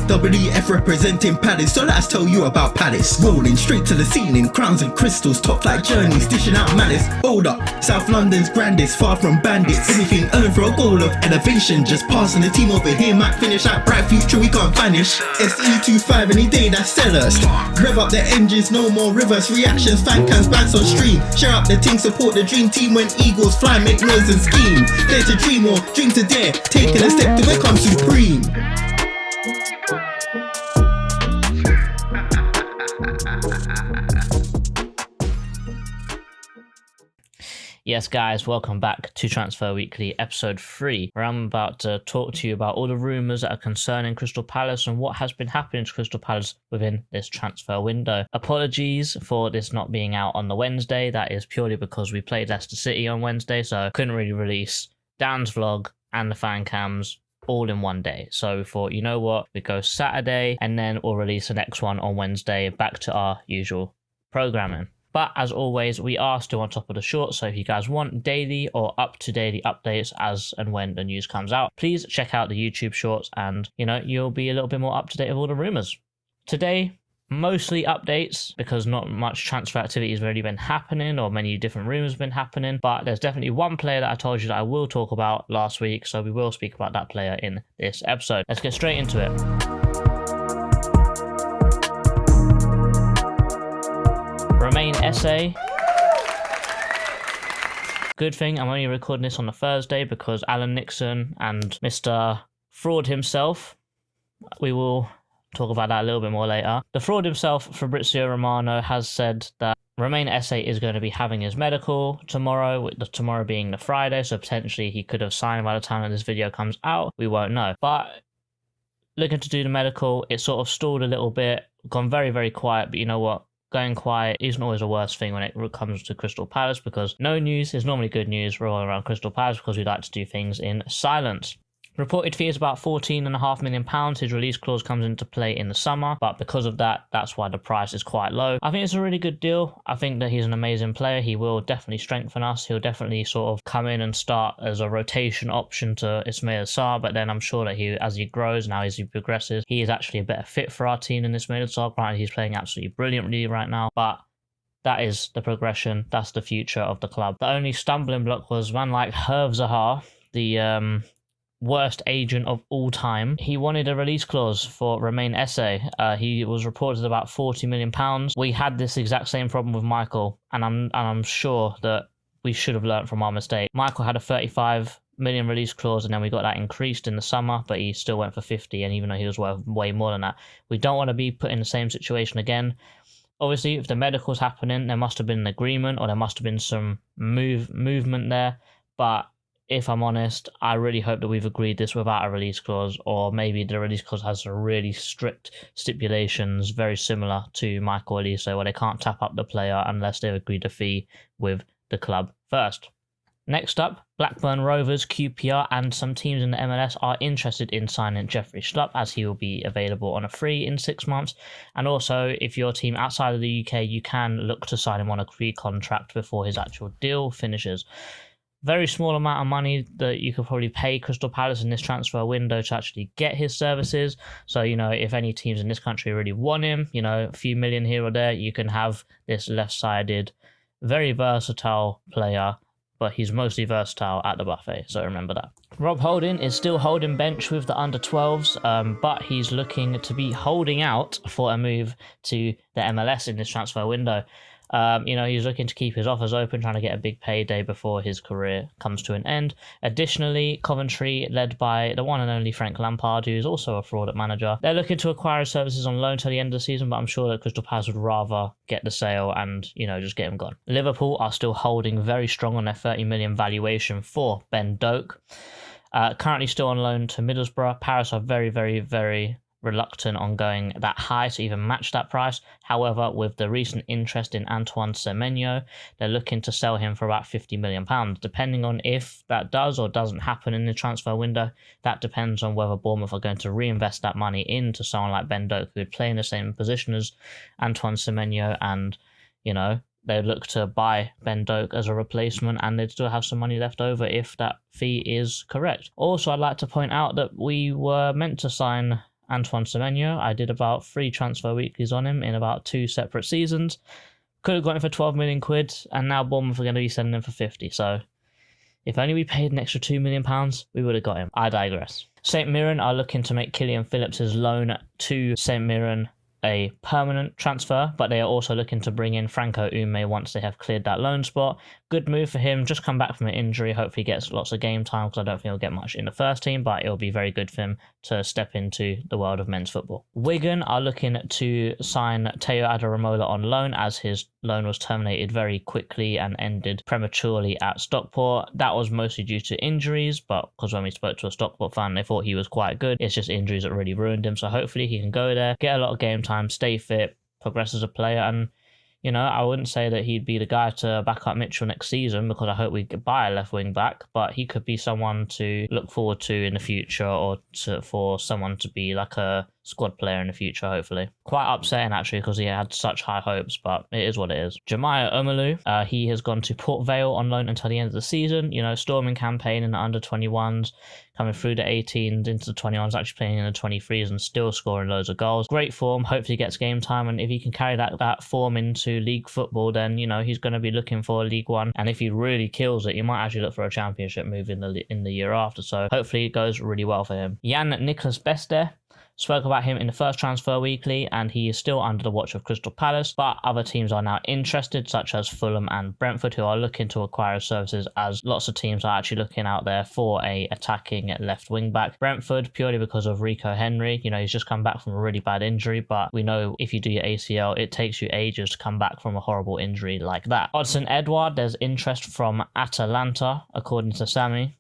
WF representing Palace, so let's tell you about Palace. Rolling straight to the ceiling, crowns and crystals, top like journeys, dishing out malice. Hold up, South London's grandest, far from bandits. Anything earned for a goal of elevation, just passing the team over here might finish out. Bright future, we can't vanish. SE25 any day, that's sellers. Rev up the engines, no more reverse reactions. Fan cams, bands on stream. Share up the team, support the dream team when eagles fly, make noise and scheme. Dare to dream or dream to dare, taking a step to become supreme. Yes guys, welcome back to Transfer Weekly episode 3, where I'm about to talk to you about all the rumours that are concerning Crystal Palace and what has been happening to Crystal Palace within this transfer window. Apologies for this not being out on the Wednesday, that is purely because we played Leicester City on Wednesday, so I couldn't really release Dan's vlog and the fan cams all in one day. So we thought, you know what, we go Saturday and then we'll release the next one on Wednesday, back to our usual programming. But as always, we are still on top of the shorts, so if you guys want daily or up-to-daily updates as and when the news comes out, please check out the YouTube shorts and, you'll be a little bit more up-to-date with all the rumours. Today, mostly updates, because not much transfer activity has really been happening or many different rumours have been happening, but there's definitely one player that I told you that I will talk about last week, so we will speak about that player in this episode. Let's get straight into it. Romain Esse. Good thing I'm only recording this on a Thursday because Alan Nixon and Mr. Fraud himself, we will talk about that a little bit more later. The fraud himself, Fabrizio Romano, has said that Romain Esse is going to be having his medical tomorrow, with the tomorrow being the Friday, so potentially he could have signed by the time that this video comes out. We won't know. But looking to do the medical, it sort of stalled a little bit, gone very, very quiet, but you know what? Going quiet isn't always a worst thing when it comes to Crystal Palace, because no news is normally good news rolling around Crystal Palace because we like to do things in silence. Reported fee is about £14.5 million. His release clause comes into play in the summer, but because of that, that's why the price is quite low. I think it's a really good deal. I think that he's an amazing player. He will definitely strengthen us. He'll definitely sort of come in and start as a rotation option to Ismail Sarr, but then I'm sure that as he grows and as he progresses, he is actually a better fit for our team than Ismail Sarr. Granted, he's playing absolutely brilliantly right now, but that is the progression. That's the future of the club. The only stumbling block was man like Herve Zaha, the worst agent of all time. He wanted a release clause for Romain Esse. He was reported about £40 million. We had this exact same problem with Michael, and I'm sure that we should have learnt from our mistake. Michael had a 35 million release clause, and then we got that increased in the summer, but he still went for 50, and even though he was worth way more than that, we don't want to be put in the same situation again. Obviously, if the medical's happening, there must have been an agreement, or there must have been some movement there, but if I'm honest, I really hope that we've agreed this without a release clause, or maybe the release clause has some really strict stipulations very similar to Michael Olise, where they can't tap up the player unless they've agreed a fee with the club first. Next up, Blackburn Rovers, QPR and some teams in the MLS are interested in signing Jeffrey Schlupp, as he will be available on a free in 6 months. And also, if your team outside of the UK, you can look to sign him on a free contract before his actual deal finishes. Very small amount of money that you could probably pay Crystal Palace in this transfer window to actually get his services. So, if any teams in this country really want him, a few million here or there, you can have this left-sided, very versatile player, but he's mostly versatile at the buffet, so remember that. Rob Holding is still holding bench with the under-12s, but he's looking to be holding out for a move to the MLS in this transfer window. He's looking to keep his offers open, trying to get a big payday before his career comes to an end. Additionally, Coventry, led by the one and only Frank Lampard, who is also a fraud manager, they're looking to acquire his services on loan till the end of the season, but I'm sure that Crystal Palace would rather get the sale and, just get him gone. Liverpool are still holding very strong on their 30 million valuation for Ben Doak. Currently still on loan to Middlesbrough. Paris are very, very, very reluctant on going that high to even match that price. However, with the recent interest in Antoine Semenyo, they're looking to sell him for about £50 million. Depending on if that does or doesn't happen in the transfer window, that depends on whether Bournemouth are going to reinvest that money into someone like Ben Doak, who would play in the same position as Antoine Semenyo, and, they look to buy Ben Doak as a replacement, and they'd still have some money left over if that fee is correct. Also, I'd like to point out that we were meant to sign Antoine Semenyo. I did about 3 transfer weeklies on him in about 2 separate seasons. Could have got him for 12 million quid, and now Bournemouth are going to be selling him for 50. So if only we paid an extra £2 million, we would have got him. I digress. St Mirren are looking to make Killian Phillips' loan to St Mirren a permanent transfer, but they are also looking to bring in Franco Ume once they have cleared that loan spot. Good move for him, just come back from an injury, hopefully he gets lots of game time, because I don't think he'll get much in the first team, but it'll be very good for him to step into the world of men's football. Wigan are looking to sign Teo Adaramola on loan, as his loan was terminated very quickly and ended prematurely at Stockport. That was mostly due to injuries, but because when we spoke to a Stockport fan, they thought he was quite good. It's just injuries that really ruined him, so hopefully he can go there, get a lot of game time, stay fit, progress as a player, and you know, I wouldn't say that he'd be the guy to back up Mitchell next season, because I hope we could buy a left wing back, but he could be someone to look forward to in the future, or for someone to be like a squad player in the future, hopefully. Quite upsetting, actually, because he had such high hopes, but it is what it is. Jemiah Omalu, he has gone to Port Vale on loan until the end of the season. You know, storming campaign in the under-21s, coming through the 18s into the 21s, actually playing in the 23s and still scoring loads of goals. Great form, hopefully gets game time, and if he can carry that form into league football, then, you know, he's going to be looking for League One, and if he really kills it, you might actually look for a championship move in the year after, so hopefully it goes really well for him. Jan-Niklas Beste, spoke about him in the first transfer weekly, and he is still under the watch of Crystal Palace, but other teams are now interested, such as Fulham and Brentford, who are looking to acquire his services, as lots of teams are actually looking out there for a attacking left wing back. Brentford, purely because of Rico Henry. You know, he's just come back from a really bad injury, but we know if you do your ACL, it takes you ages to come back from a horrible injury like that. Odsonne Edouard, there's interest from Atalanta, according to Sammy.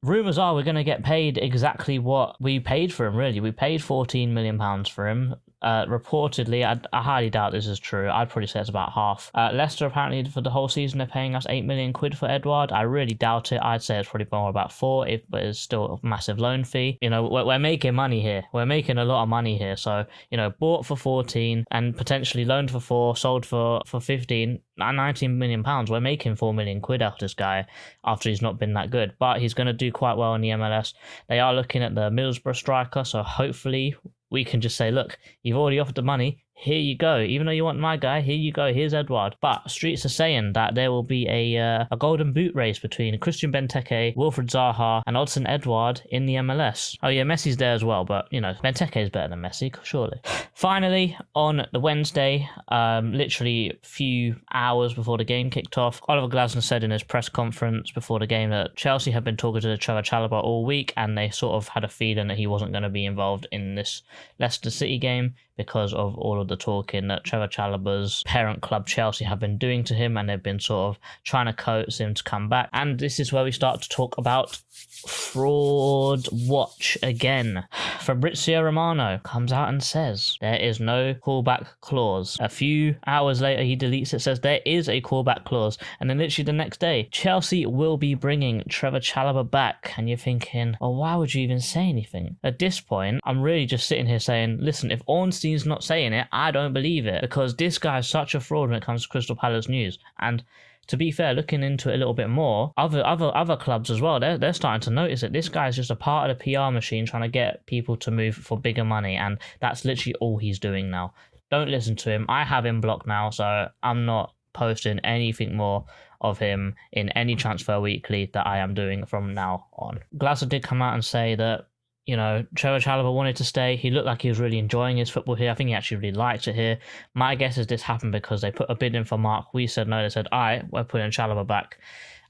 Rumours are we're going to get paid exactly what we paid for him, really. We paid £14 million for him. Reportedly, I highly doubt this is true. I'd probably say it's about half. Leicester, apparently, for the whole season, they're paying us £8 million for Edouard. I really doubt it. I'd say it's probably more about 4, but it's still a massive loan fee. You know, we're making money here. We're making a lot of money here. So, you know, bought for 14 and potentially loaned for 4, sold for 15, £19 million. We're making £4 million out of this guy after he's not been that good. But he's going to do quite well in the MLS. They are looking at the Middlesbrough striker, so hopefully we can just say, look, you've already offered the money, here you go. Even though you want my guy, here you go, here's Edouard. But streets are saying that there will be a golden boot race between Christian Benteke, Wilfried Zaha, and Odsonne Edouard in the MLS. Oh yeah, Messi's there as well, but you know, Benteke is better than Messi, surely. Finally, on the Wednesday, literally a few hours before the game kicked off, Oliver Glasner said in his press conference before the game that Chelsea had been talking to Trevor Chalobah all week, and they sort of had a feeling that he wasn't going to be involved in this Leicester City game because of all of the talking that Trevor Chalobah's parent club Chelsea have been doing to him, and they've been sort of trying to coax him to come back. And this is where we start to talk about fraud watch again. Fabrizio Romano comes out and says there is no callback clause. A few hours later he deletes it, says there is a callback clause, and then literally the next day Chelsea will be bringing Trevor Chalobah back, and you're thinking, oh, why would you even say anything? At this point I'm really just sitting here saying, listen, if Ornstein's not saying it, I don't believe it, because this guy is such a fraud when it comes to Crystal Palace news. And to be fair, looking into it a little bit more, other clubs as well, they're starting to notice that this guy is just a part of the PR machine trying to get people to move for bigger money, and that's literally all he's doing now. Don't listen to him. I have him blocked now, so I'm not posting anything more of him in any transfer weekly that I am doing from now on. Glasser did come out and say that, you know, Trevor Chalobah wanted to stay. He looked like he was really enjoying his football here. I think he actually really liked it here. My guess is this happened because they put a bid in for Mark. We said no. They said, all right, we're putting Chalobah back.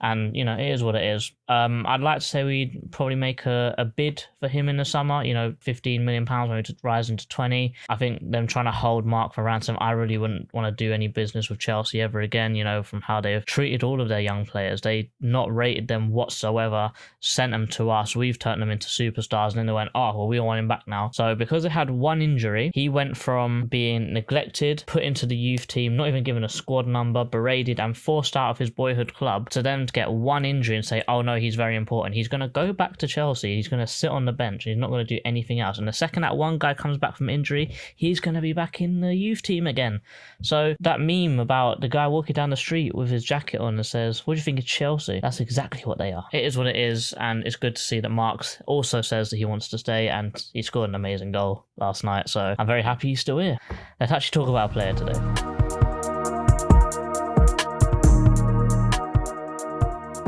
And, you know, it is what it is. I'd like to say we'd probably make a bid for him in the summer, you know, £15 million, maybe to rise into 20. I think them trying to hold Mark for ransom, I really wouldn't want to do any business with Chelsea ever again, you know, from how they've treated all of their young players. They not rated them whatsoever, sent them to us, we've turned them into superstars, and then they went, oh, well, we don't want him back now. So because they had one injury, he went from being neglected, put into the youth team, not even given a squad number, berated and forced out of his boyhood club, to then get one injury and say, oh no, he's very important. He's going to go back to Chelsea. He's going to sit on the bench. He's not going to do anything else. And the second that one guy comes back from injury, he's going to be back in the youth team again. So that meme about the guy walking down the street with his jacket on and says, what do you think of Chelsea? That's exactly what they are. It is what it is, and it's good to see that Marks also says that he wants to stay, and he scored an amazing goal last night, so I'm very happy he's still here. Let's actually talk about a player today.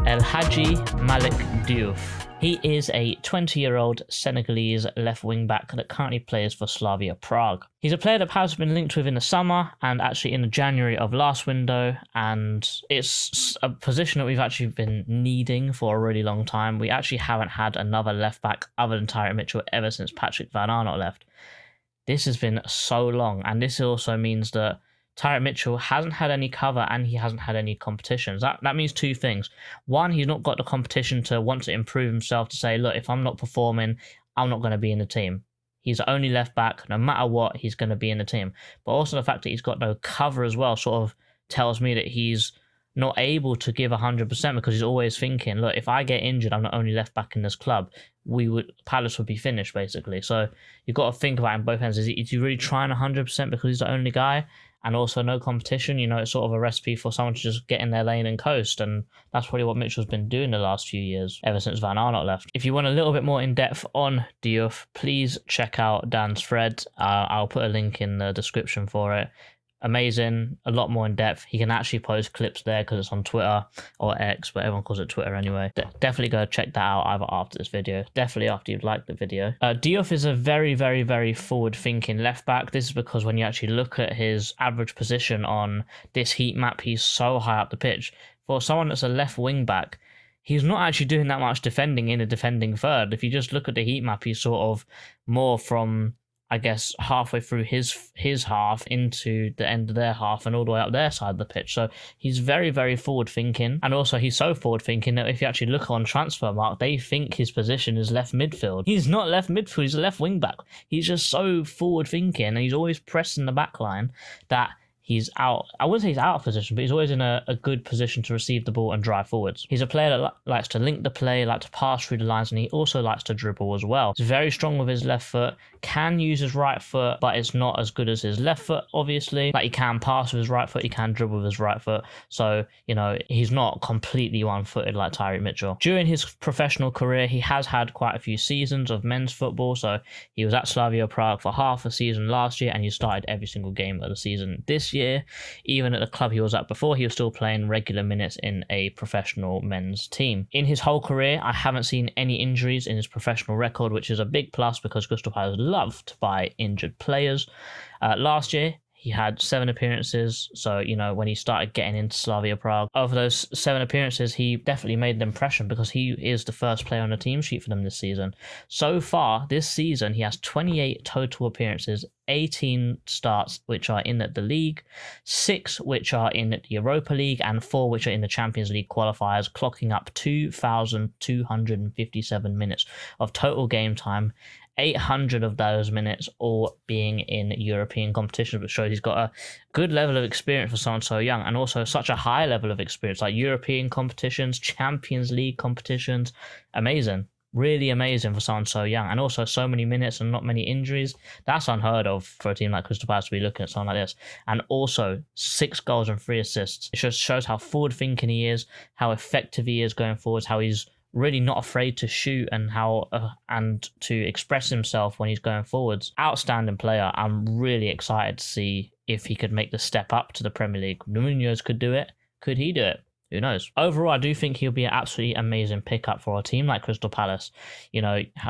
El Hadji Malik Diouf. He is a 20-year-old Senegalese left wing-back that currently plays for Slavia Prague. He's a player that has been linked with in the summer and actually in the January of last window, and it's a position that we've actually been needing for a really long time. We actually haven't had another left-back other than Tyrick Mitchell ever since Patrick Van Aanholt left. This has been so long, and this also means that Tyrick Mitchell hasn't had any cover and he hasn't had any competitions. That means two things. One, he's not got the competition to want to improve himself, to say, look, if I'm not performing, I'm not going to be in the team. He's the only left back. No matter what, he's going to be in the team. But also the fact that he's got no cover as well sort of tells me that he's not able to give 100% because he's always thinking, look, if I get injured, I'm not only left back in this club. Palace would be finished, basically. So you've got to think about it in both ends. Is he really trying 100% because he's the only guy? And also no competition, it's sort of a recipe for someone to just get in their lane and coast. And that's probably what Mitchell's been doing the last few years, ever since Van Aanholt left. If you want a little bit more in depth on Diouf, please check out Dan's thread. I'll put a link in the description for it. Amazing, a lot more in depth. He can actually post clips there because it's on Twitter or X, but everyone calls it Twitter anyway. Definitely go check that out either after this video, definitely after you've liked the video. Diouf is a very, very, very forward-thinking left back. This is because when you actually look at his average position on this heat map, he's so high up the pitch. For someone that's a left wing back, he's not actually doing that much defending in a defending third. If you just look at the heat map, he's sort of more from, I guess, halfway through his half into the end of their half and all the way up their side of the pitch. So he's very, very forward thinking. And also he's so forward thinking that if you actually look on Transfermarkt, they think his position is left midfield. He's not left midfield, he's a left wing back. He's just so forward thinking and he's always pressing the back line that he's out. I wouldn't say he's out of position, but he's always in a good position to receive the ball and drive forwards. He's a player that likes to link the play, likes to pass through the lines, and he also likes to dribble as well. He's very strong with his left foot, can use his right foot, but it's not as good as his left foot, obviously. Like, he can pass with his right foot, he can dribble with his right foot. So, he's not completely one-footed like Tyrick Mitchell. During his professional career, he has had quite a few seasons of men's football. So he was at Slavia Prague for half a season last year, and he started every single game of the season this year. Even at the club he was at before, he was still playing regular minutes in a professional men's team. In his whole career, I haven't seen any injuries in his professional record, which is a big plus because Crystal Palace love to buy injured players. Last year, he had 7 appearances, so, when he started getting into Slavia Prague, over those 7 appearances, he definitely made an impression because he is the first player on the team sheet for them this season. So far, this season, he has 28 total appearances, 18 starts which are in the league, 6 which are in the Europa League, and 4 which are in the Champions League qualifiers, clocking up 2,257 minutes of total game time. 800 of those minutes all being in European competitions, which shows he's got a good level of experience for someone so young, and also such a high level of experience, like European competitions, Champions League competitions. Amazing. Really amazing for someone so young, and also so many minutes and not many injuries. That's unheard of for a team like Crystal Palace to be looking at someone like this. And also 6 goals and 3 assists. It just shows how forward thinking he is, how effective he is going forwards, how he's really not afraid to shoot and and to express himself when he's going forwards. Outstanding player. I'm really excited to see if he could make the step up to the Premier League. Munoz could do it. Could he do it? Who knows? Overall, I do think he'll be an absolutely amazing pickup for a team like Crystal Palace.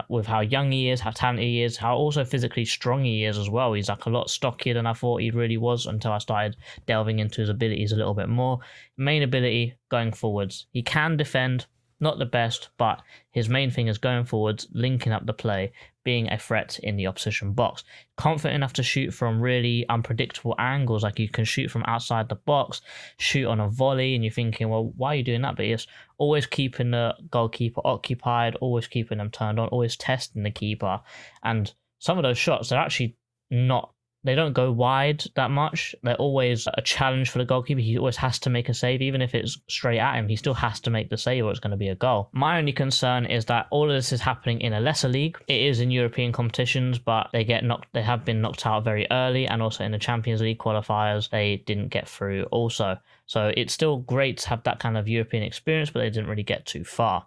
With how young he is, how talented he is, how also physically strong he is as well. He's like a lot stockier than I thought he really was until I started delving into his abilities a little bit more. Main ability, going forwards. He can defend. Not the best, but his main thing is going forwards, linking up the play, being a threat in the opposition box. Confident enough to shoot from really unpredictable angles, like you can shoot from outside the box, shoot on a volley, and you're thinking, well, why are you doing that? But it's always keeping the goalkeeper occupied, always keeping them turned on, always testing the keeper. And some of those shots, they're actually not they don't go wide that much. They're always a challenge for the goalkeeper. He always has to make a save. Even if it's straight at him, he still has to make the save or it's going to be a goal. My only concern is that all of this is happening in a lesser league. It is in European competitions, but they have been knocked out very early, and also in the Champions League qualifiers, they didn't get through also. So it's still great to have that kind of European experience, but they didn't really get too far.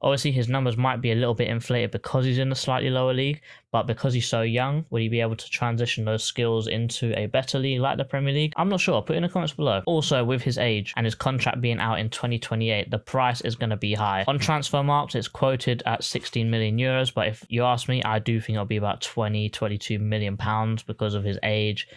Obviously, his numbers might be a little bit inflated because he's in a slightly lower league, but because he's so young, will he be able to transition those skills into a better league like the Premier League? I'm not sure. Put in the comments below. Also, with his age and his contract being out in 2028, the price is going to be high. On transfer marks, it's quoted at 16 million euros, but if you ask me, I do think it'll be about 22 million pounds because of his age,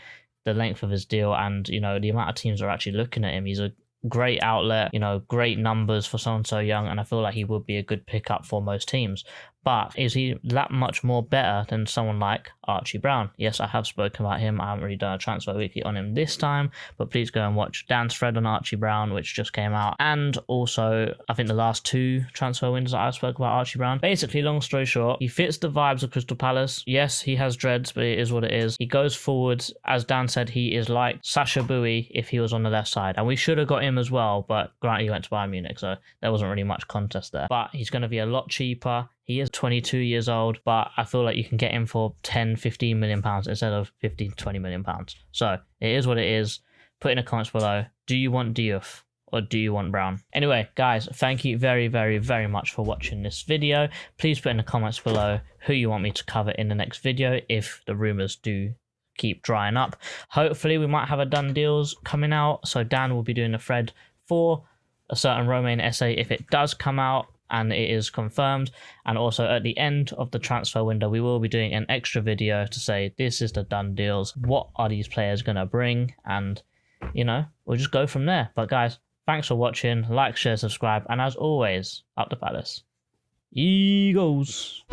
the length of his deal, and the amount of teams are actually looking at him. He's a great outlet, great numbers for someone so young, and I feel like he would be a good pickup for most teams. But is he that much more better than someone like Archie Brown? Yes, I have spoken about him. I haven't really done a transfer weekly on him this time, but please go and watch Dan's thread on Archie Brown, which just came out. And also, I think the last 2 transfer windows that I spoke about Archie Brown. Basically, long story short, he fits the vibes of Crystal Palace. Yes, he has dreads, but it is what it is. He goes forwards. As Dan said, he is like Sasha Bowie if he was on the left side. And we should have got him as well, but granted, he went to Bayern Munich, so there wasn't really much contest there. But he's going to be a lot cheaper. He is 22 years old, but I feel like you can get him for 10, 15 million pounds instead of 15, 20 million pounds. So it is what it is. Put in the comments below. Do you want Diouf or do you want Brown? Anyway, guys, thank you very, very, very much for watching this video. Please put in the comments below who you want me to cover in the next video if the rumors do keep drying up. Hopefully, we might have a done deals coming out. So Dan will be doing a thread for a certain Romain essay if it does come out and it is confirmed. And also at the end of the transfer window, we will be doing an extra video to say this is the done deals. What are these players going to bring? And, we'll just go from there. But guys, thanks for watching. Like, share, subscribe. And as always, up the Palace. Eagles.